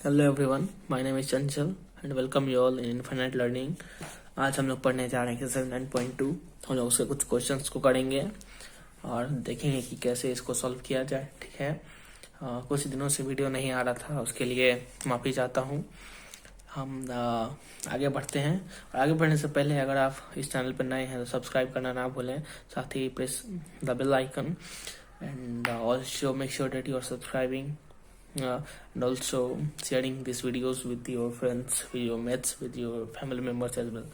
Hello everyone, my name is Chanchal and welcome you all in infinite learning. आज हम लोग पढ़ने जा रहे हैं एक्सरसाइज 9.2। हम लोग उसके कुछ क्वेश्चंस को करेंगे और देखेंगे कि कैसे इसको सॉल्व किया जाए। ठीक है, कुछ दिनों से वीडियो नहीं आ रहा था, उसके लिए माफ़ी चाहता हूँ। हम आगे बढ़ते हैं और आगे बढ़ने से पहले अगर आप इस चैनल पर नए हैं तो सब्सक्राइब करना ना भूलें, साथ ही press the bell icon and also make sure that you are subscribing and also sharing these videos with your friends, with your mates, with your family members as well.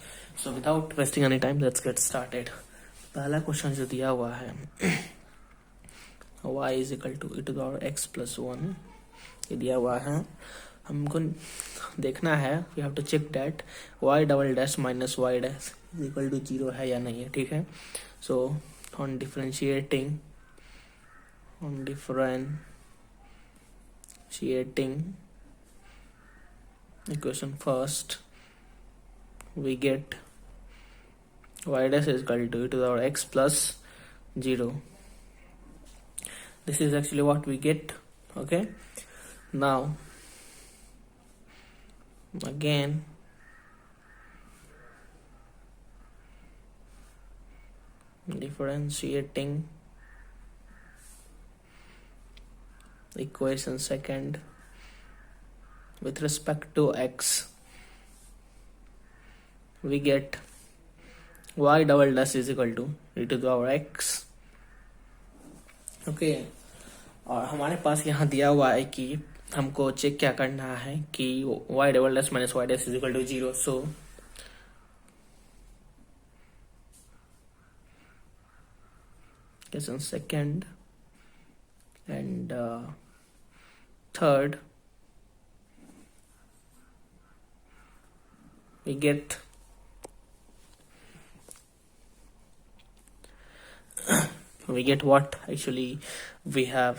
So without wasting any time, let's get started. पहला question जो दिया हुआ है y is equal to e to the power x plus 1, ये दिया हुआ है। हमको देखना है, we have to check that y double dash minus y dash is equal to 0 है या नहीं है। ठीक है, so on differentiating equation first, we get y dash is equal to e to the power x plus 0. This is actually what we get. Okay, now again differentiating equation second with respect to x, we get y double dash is equal to e to the power x. Okay, और हमारे पास यहाँ दिया हुआ है कि हमको check क्या करना है कि y double dash minus y dash is equal to 0. So question second and third, we get what actually we have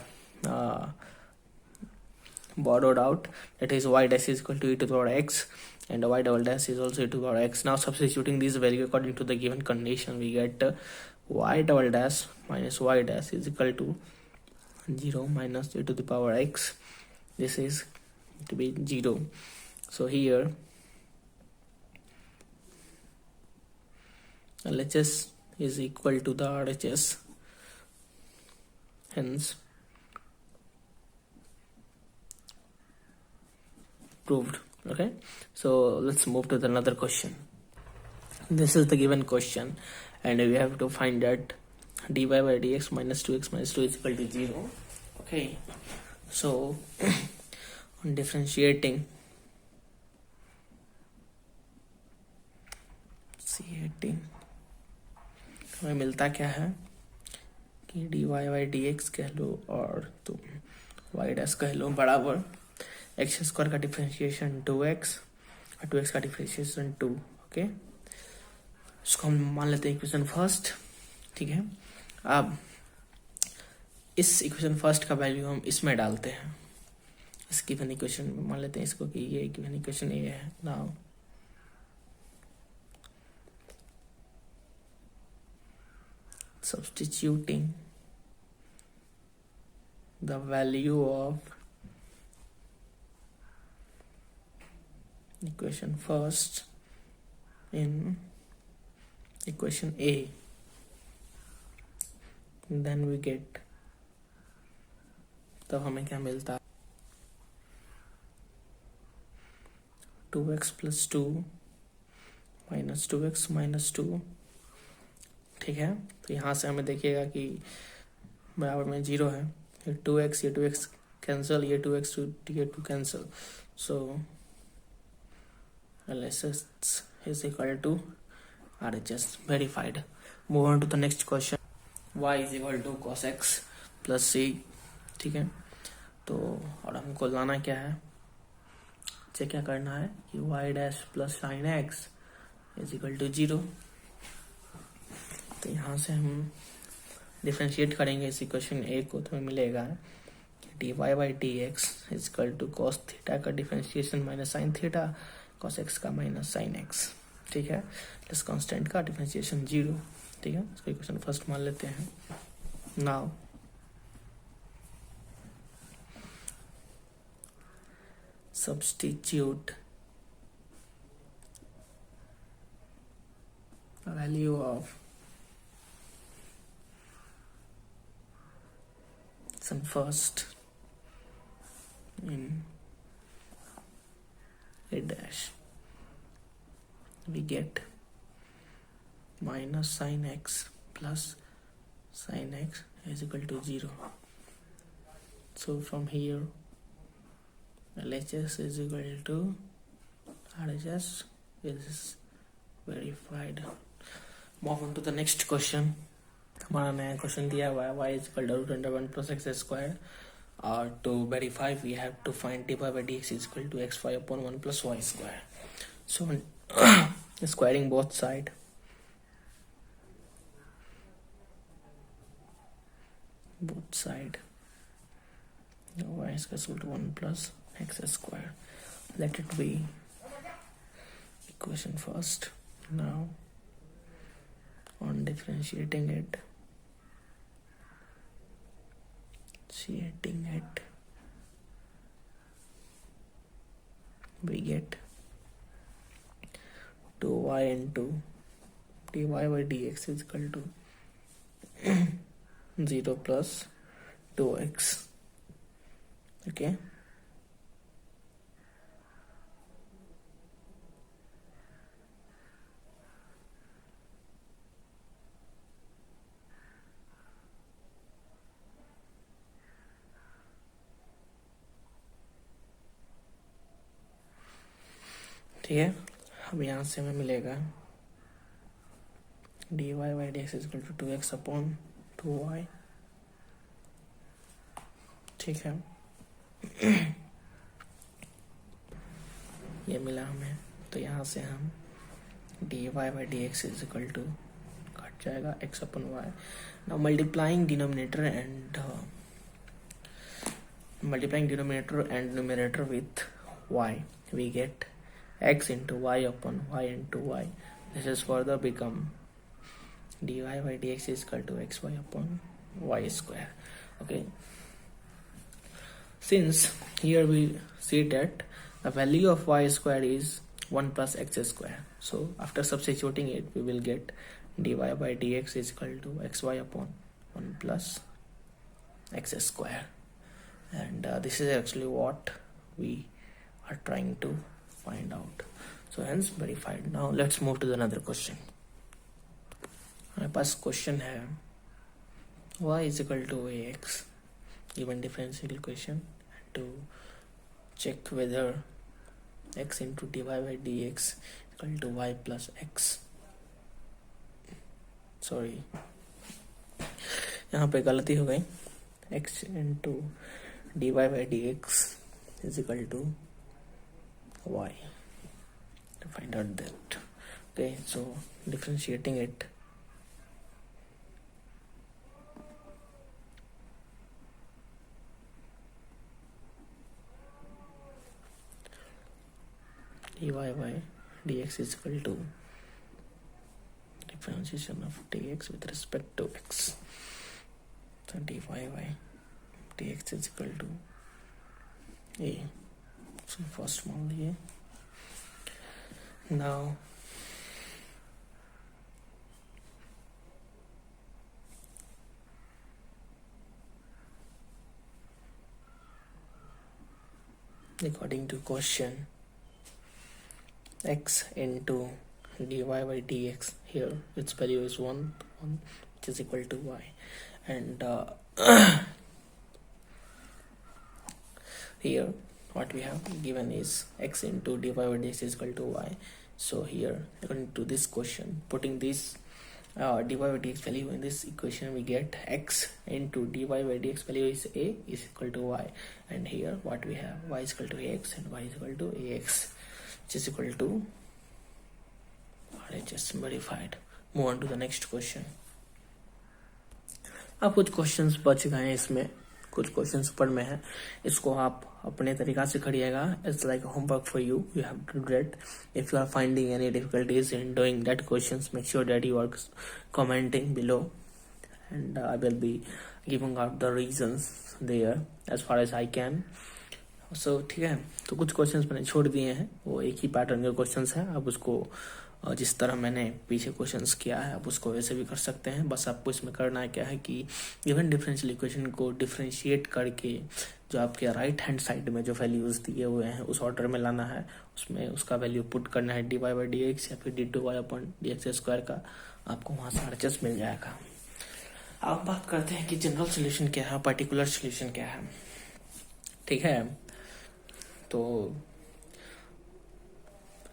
borrowed out, that is y dash is equal to e to the power x and y double dash is also e to the power x. Now substituting this value according to the given condition, we get y double dash minus y dash is equal to 0 minus e to the power x. This is to be 0. So here LHS is equal to the RHS, hence proved. Okay, so let's move to the another question. This is the given question and we have to find that dy by dx minus 2x minus 2 is equal to 0. Okay, so on differentiating हमें मिलता क्या है कि dy by dx कह लो और तुम y dash कह लो बराबर एक्स स्क्वायर का डिफरेंशिएशन 2x और 2x का डिफरेंशिएशन 2. ओके, इसको हम मान लेते हैं इक्वेशन फर्स्ट. ठीक है, अब इस इक्वेशन फर्स्ट का वैल्यू हम इसमें डालते हैं, इस गिवन इक्वेशन में मान लेते हैं इसको कि ये गिवन इक्वेशन ये है. Now substituting the value of equation first in equation A, then we get, तब हमें क्या मिलता, 2x plus 2 minus 2x minus 2. ठीक है, तो यहाँ से हमें देखिएगा कि बराबर में 0 है, ये 2x ये 2x कैंसिल, ये 2x ये 2 cancel. So LHS is equal to RHS, verified. Move on to the next question. Y is equal to cos x plus c. ठीक है, तो और हमको लाना क्या है, चेक क्या करना है कि y dash plus sign x is equal to 0. तो यहाँ से हम डिफ्रेंशिएट करेंगे इस इक्वेशन ए को, तो हमें मिलेगा D Y by D X is equal to cos theta का differentiation minus sine theta, cos X का माइनस साइन एक्स. ठीक है, प्लस कांस्टेंट का डिफ्रेंशिएशन 0. ठीक है, इसको इक्वेशन फर्स्ट मान लेते हैं. Now substitute the value of some first in a dash, we get minus sin x plus sin x is equal to 0. So from here LHS is equal to RHS is verified. Move on to the next question. हमारा नया question दिया हुआ है y is equal to root under 1 plus x square. To verify, we have to find dy by dx is equal to xy upon 1 plus y square. So squaring both side, y is equal to 1 plus x square. Let it be equation first. Now on differentiating it, we get 2y into dy by dx is equal to 0 plus 2x. Okay, ठीक है. अब यहाँ से हमें मिलेगा dy by dx is equal to 2x upon 2y. ठीक है, ये मिला हमें. तो यहाँ से हम dy by dx is equal to cut जाएगा x upon y. Now multiplying denominator and numerator with y, we get x into y upon y into y. This is further become dy by dx is equal to xy upon y square. Okay, since here we see that the value of y square is 1 plus x square, so after substituting it, we will get dy by dx is equal to xy upon 1 plus x square. And this is actually what we are trying to find out. So hence verified. Now let's move to another question. हमारे पास question है y is equal to ax given differential equation, and to check whether x into dy by dx equal to y plus x. Sorry, यहाँ पे गलती हो गई. x into dy by dx is equal to y. To find out that. Okay, so differentiating it, dy by dx is equal to differentiation of dx with respect to x. So dy by dx is equal to a. So first मान लिए. Now according to question, x into dy by dx, here its value is 1 which is equal to y, and here what we have given is x into dy by dx is equal to y. So here, according to this question, putting this dy by dx value in this equation, we get x into dy by dx value is a is equal to y, and here what we have, y is equal to ax and y is equal to ax, which is equal to RHS verified. Move on to the next question. अब कुछ questions बच गए हैं, इसमें कुछ questions ऊपर में है, इसको आप अपने तरीका से करिएगा. It's like homework for you. You have to do it. If you are finding any difficulties in doing that questions, make sure that you are commenting below, and I will be giving out the reasons there as far as I can. ठीक है, तो कुछ questions मैंने छोड़ दिए हैं, वो एक ही पैटर्न के क्वेश्चंस हैं। अब उसको जिस तरह मैंने पीछे क्वेश्चंस किया है आप उसको वैसे भी कर सकते हैं। बस आपको इसमें करना है क्या है कि गिवन डिफरेंशियल इक्वेशन को डिफरेंशिएट करके जो आपके राइट हैंड साइड में जो वैल्यूज दिए हुए हैं उस ऑर्डर में लाना है, उसमें उसका वैल्यू पुट करना है dy/dx या फिर d2y/dx² का, आपको वहां से RHS मिल जाएगा। अब बात करते हैं कि जनरल सोल्यूशन क्या है, पर्टिकुलर सोल्यूशन क्या है। ठीक है, तो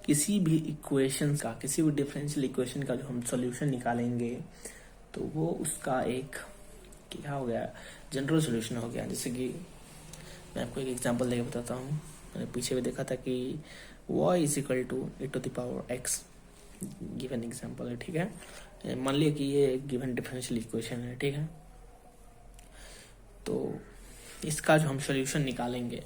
किसी भी इक्वेशन का, किसी भी डिफरेंशियल इक्वेशन का जो हम सॉल्यूशन निकालेंगे तो वो उसका एक क्या हो गया, जनरल सॉल्यूशन हो गया। जैसे कि मैं आपको एक एग्जांपल देके बताता हूँ। मैंने पीछे भी देखा था कि y = e⁻x गिवन एग्जांपल है। ठीक है, मान लिया कि ये गिवन डिफरेंशियल इक्वेशन है। ठीक है, तो इसका जो हम सॉल्यूशन निकालेंगे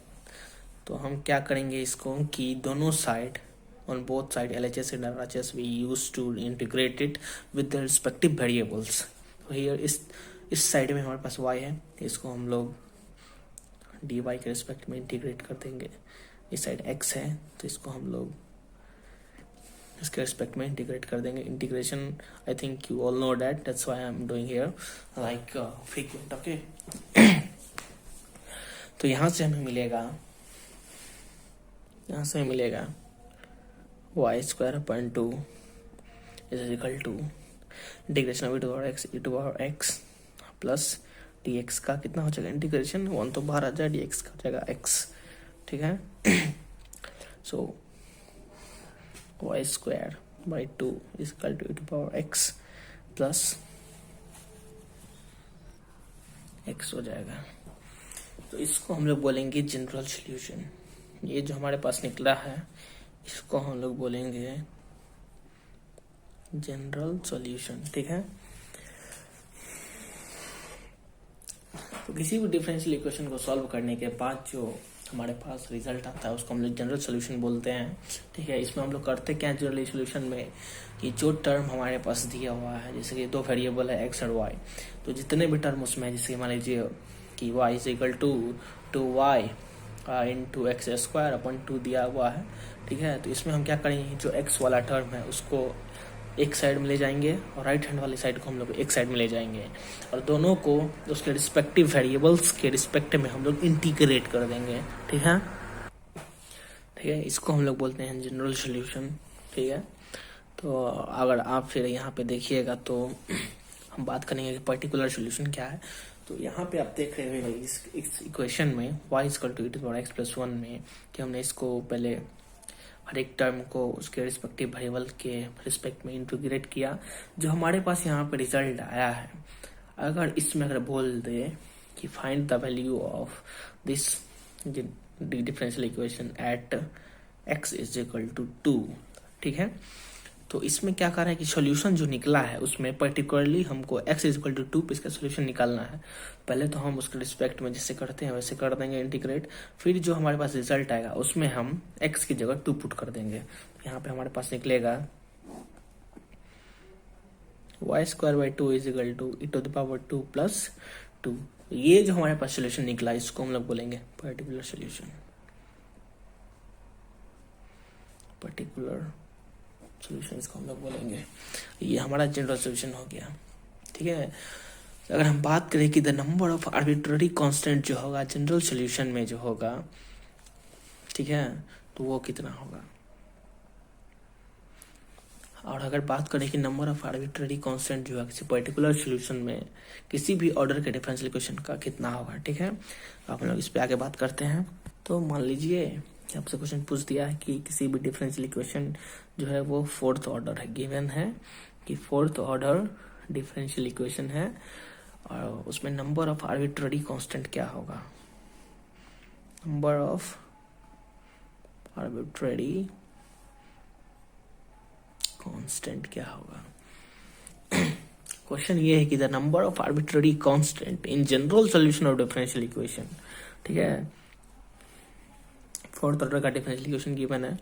तो हम क्या करेंगे इसको कि दोनों side, on both side LHS and RHS we used to integrate it with the respective variables. तो here इस साइड में हमारे पास y है, इसको हम लोग dy के रिस्पेक्ट में इंटीग्रेट कर देंगे। इस साइड x है तो इसको हम लोग इसके रिस्पेक्ट में इंटीग्रेट कर देंगे। Integration I think you all know that, that's why I am doing here like frequent. Okay, तो यहाँ से हमें मिलेगा y²/2 = integration of e⁻x plus dx का कितना हो जाएगा इंटीग्रेशन, 1 तो बाहर आ जाए, dx का हो जाएगा x। ठीक है, सो y²/2 = e⁻x प्लस x हो जाएगा। तो इसको हम लोग बोलेंगे जनरल सॉल्यूशन। ये जो हमारे पास निकला है इसको हम लोग बोलेंगे जनरल सॉल्यूशन। ठीक है, तो किसी भी डिफरेंशियल इक्वेशन को सॉल्व करने के बाद जो हमारे पास रिजल्ट आता है उसको हम लोग जनरल सॉल्यूशन बोलते हैं। ठीक है, इसमें हम लोग करते क्या है जनरल सॉल्यूशन में कि जो टर्म हमारे पास दिया हुआ है, जैसे कि दो वेरिएबल है x और y, तो जितने भी टर्म उसमें, जैसे मान लीजिए कि y = 2y into x² दिया हुआ है। ठीक है, तो इसमें हम क्या करेंगे, जो x वाला टर्म है उसको एक साइड में ले जाएंगे और राइट हैंड वाली साइड को हम लोग एक साइड में ले जाएंगे और दोनों को उसके रिस्पेक्टिव वेरिएबल्स के रिस्पेक्ट में हम लोग इंटीग्रेट कर देंगे। ठीक है, इसको हम लोग बोलते हैं जनरल सॉल्यूशन। ठीक है, तो अगर आप फिर यहाँ पे देखिएगा तो हम बात करेंगे कि पर्टिकुलर सॉल्यूशन क्या है। तो यहाँ पे आप देख रहे हैं इस इक्वेशन में y = e⁻x+1 में कि हमने इसको पहले हर एक टर्म को उसके रिस्पेक्टिव वेरिएबल के रिस्पेक्ट में इंटीग्रेट किया। जो हमारे पास यहाँ पे रिजल्ट आया है, अगर इसमें अगर बोल दे कि find the value of this differential equation at x = 2। ठीक है, तो इसमें क्या कर रहा है कि सॉल्यूशन जो निकला है उसमें पर्टिकुलरली हमको x = 2 पे इसका सॉल्यूशन निकालना है। पहले तो हम उसके रिस्पेक्ट में जैसे करते हैं वैसे कर देंगे इंटीग्रेट, फिर जो हमारे पास रिजल्ट आएगा उसमें हम x की जगह 2 पुट कर देंगे। यहाँ पे हमारे पास निकलेगा y²/2 = e⁻2 + 2। ये जो हमारे पास सॉल्यूशन निकला इसको हम लोग बोलेंगे पर्टिकुलर सॉल्यूशन। पर्टिकुलर सॉल्यूशन इसको हम लोग बोलेंगे। ये हमारा जनरल सॉल्यूशन हो गया। ठीक है, अगर हम बात करें कि the number of arbitrary constant जो होगा जनरल सॉल्यूशन में जो होगा, ठीक है, तो वो कितना होगा। और अगर बात करें कि नंबर ऑफ आर्बिट्ररी कांस्टेंट जो है किसी पर्टिकुलर सॉल्यूशन में किसी भी ऑर्डर के डिफरेंशियल इक्वेशन का कितना होगा। ठीक है, आप लोग इस पे आगे बात करते हैं। तो मान लीजिए आपसे क्वेश्चन पूछ दिया है कि किसी भी डिफरेंशियल इक्वेशन जो है वो 4th ऑर्डर है, गिवन है कि 4th ऑर्डर डिफरेंशियल इक्वेशन है और उसमें नंबर ऑफ आर्बिट्ररी कांस्टेंट क्या होगा। नंबर ऑफ आर्बिट्ररी कांस्टेंट क्या होगा। क्वेश्चन ये है कि the number of arbitrary constant in general solution of differential equation. ठीक है, 4th ऑर्डर का डिफरेंशियल इक्वेशन गिवन है,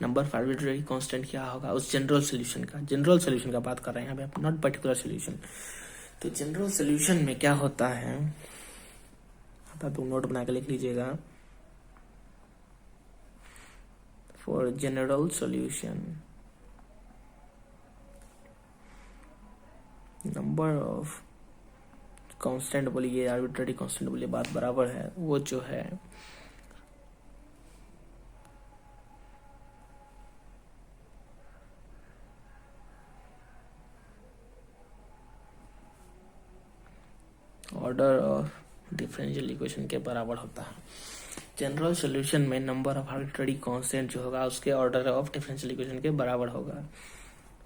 नंबर ऑफ आर्बिट्ररी कांस्टेंट क्या होगा उस जनरल सॉल्यूशन का। जनरल सॉल्यूशन का बात कर रहे हैं यहाँ पे, नॉट पर्टिकुलर सॉल्यूशन। तो जनरल सॉल्यूशन में क्या होता है, आप नोट बना के लिख लीजिएगा। For general solution number of constant बोलिए, आर्बिट्ररी कांस्टेंट बोलिए, बात बराबर है। वो जो है ऑर्डर ऑफ डिफरेंशियल इक्वेशन के बराबर होता है। जनरल सॉल्यूशन में नंबर ऑफ आर्बिट्ररी कांस्टेंट जो होगा उसके ऑर्डर ऑफ डिफरेंशियल इक्वेशन के बराबर होगा।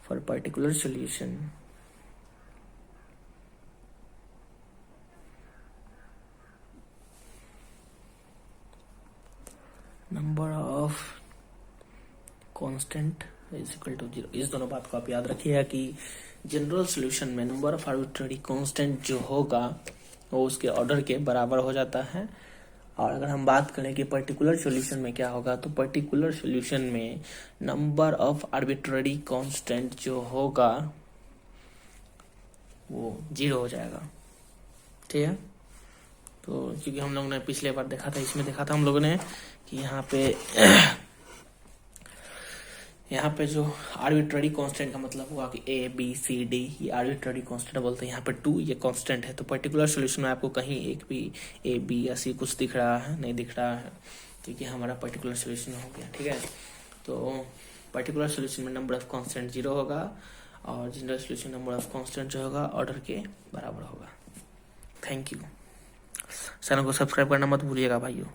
For particular solution number of constant is equal to 0। इस दोनों बात को आप याद रखिएगा कि जनरल सॉल्यूशन में नंबर ऑफ आर्बिट्ररी कांस्टेंट जो होगा वो उसके ऑर्डर के बराबर हो जाता है। और अगर हम बात करें कि पर्टिकुलर सॉल्यूशन में क्या होगा, तो पर्टिकुलर सॉल्यूशन में नंबर ऑफ आर्बिट्ररी कांस्टेंट जो होगा वो 0 हो जाएगा। ठीक है, तो क्योंकि हम लोगों ने पिछले बार देखा था, इसमें देखा था हम लोगों ने कि यहाँ पे जो आर्बिट्ररी कांस्टेंट का मतलब हुआ कि ए बी सी डी, ये आर्बिट्ररी कांस्टेंट बोलते हैं। यहाँ पे 2 ये कांस्टेंट है। तो पर्टिकुलर सॉल्यूशन में आपको कहीं एक भी ए बी या सी कुछ दिख रहा है, नहीं दिख रहा है, तो ये हमारा पर्टिकुलर सॉल्यूशन हो गया। ठीक है, तो पर्टिकुलर सॉल्यूशन में नंबर ऑफ कांस्टेंट 0 होगा और general solution number of constant जो होगा ऑर्डर के बराबर होगा। Thank you. चैनल को सब्सक्राइब करना मत भूलिएगा भाइयों।